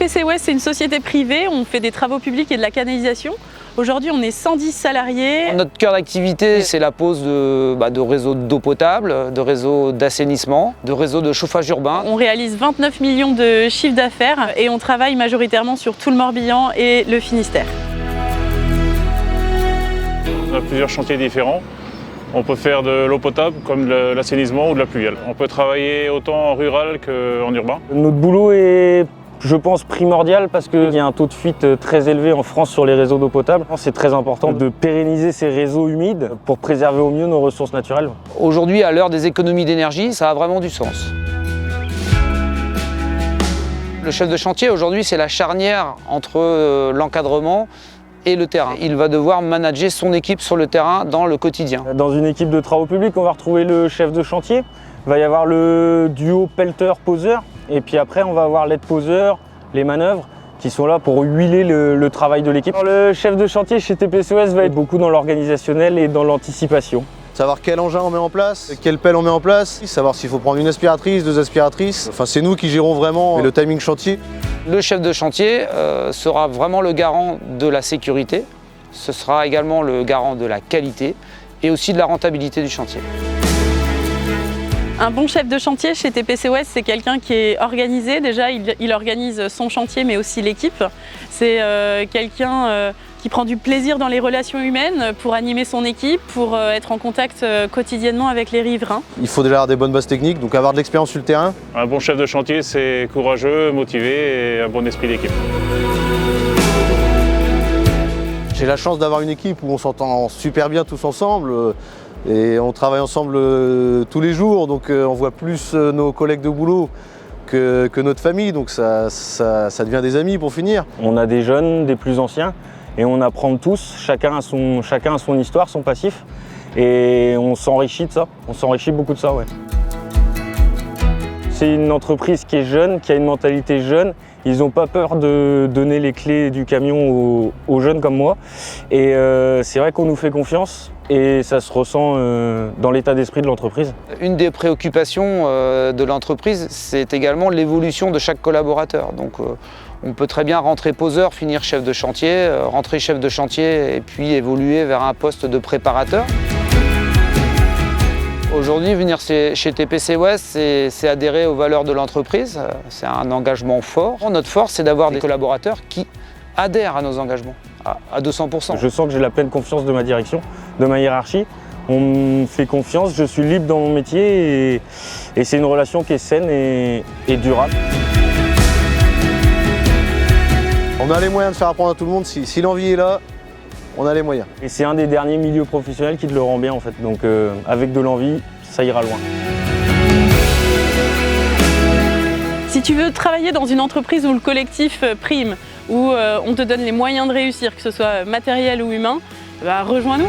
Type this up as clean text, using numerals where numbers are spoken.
CTPC Ouest, c'est une société privée, on fait des travaux publics et de la canalisation. Aujourd'hui, on est 110 salariés. Notre cœur d'activité, c'est la pose de réseaux d'eau potable, de réseaux d'assainissement, de réseaux de chauffage urbain. On réalise 29 millions de chiffres d'affaires et on travaille majoritairement sur tout le Morbihan et le Finistère. On a plusieurs chantiers différents. On peut faire de l'eau potable comme de l'assainissement ou de la pluviale. On peut travailler autant en rural qu'en urbain. Notre boulot est, je pense, primordial parce qu'il y a un taux de fuite très élevé en France sur les réseaux d'eau potable. C'est très important de pérenniser ces réseaux humides pour préserver au mieux nos ressources naturelles. Aujourd'hui, à l'heure des économies d'énergie, ça a vraiment du sens. Le chef de chantier, aujourd'hui, c'est la charnière entre l'encadrement et le terrain. Il va devoir manager son équipe sur le terrain dans le quotidien. Dans une équipe de travaux publics, on va retrouver le chef de chantier. Il va y avoir le duo pelleteur-poseur. Et puis après, on va avoir l'aide-poseur, les manœuvres qui sont là pour huiler le travail de l'équipe. Le chef de chantier chez TPC Ouest va être beaucoup dans l'organisationnel et dans l'anticipation. Savoir quel engin on met en place, quelle pelle on met en place, savoir s'il faut prendre une aspiratrice, deux aspiratrices. Enfin, c'est nous qui gérons vraiment le timing chantier. Le chef de chantier sera vraiment le garant de la sécurité. Ce sera également le garant de la qualité et aussi de la rentabilité du chantier. Un bon chef de chantier chez TPC Ouest, c'est quelqu'un qui est organisé. Déjà, il organise son chantier, mais aussi l'équipe. C'est quelqu'un qui prend du plaisir dans les relations humaines pour animer son équipe, pour être en contact quotidiennement avec les riverains. Il faut déjà avoir des bonnes bases techniques, donc avoir de l'expérience sur le terrain. Un bon chef de chantier, c'est courageux, motivé et un bon esprit d'équipe. J'ai la chance d'avoir une équipe où on s'entend super bien tous ensemble. Et on travaille ensemble tous les jours, donc on voit plus nos collègues de boulot que notre famille, donc ça devient des amis pour finir. On a des jeunes, des plus anciens, et on apprend tous, chacun a son histoire, son passif, et on s'enrichit de ça, on s'enrichit beaucoup de ça, ouais. C'est une entreprise qui est jeune, qui a une mentalité jeune. Ils n'ont pas peur de donner les clés du camion aux jeunes comme moi. Et c'est vrai qu'on nous fait confiance et ça se ressent dans l'état d'esprit de l'entreprise. Une des préoccupations de l'entreprise, c'est également l'évolution de chaque collaborateur. Donc on peut très bien rentrer poseur, finir chef de chantier, rentrer chef de chantier et puis évoluer vers un poste de préparateur. Aujourd'hui, venir chez TPC Ouest, c'est adhérer aux valeurs de l'entreprise, c'est un engagement fort. Notre force, c'est d'avoir des collaborateurs qui adhèrent à nos engagements, à 200%. Je sens que j'ai la pleine confiance de ma direction, de ma hiérarchie. On me fait confiance, je suis libre dans mon métier et c'est une relation qui est saine et durable. On a les moyens de faire apprendre à tout le monde, si l'envie est là, on a les moyens. Et c'est un des derniers milieux professionnels qui te le rend bien en fait, donc avec de l'envie, ça ira loin. Si tu veux travailler dans une entreprise où le collectif prime, où on te donne les moyens de réussir, que ce soit matériel ou humain, bah rejoins-nous.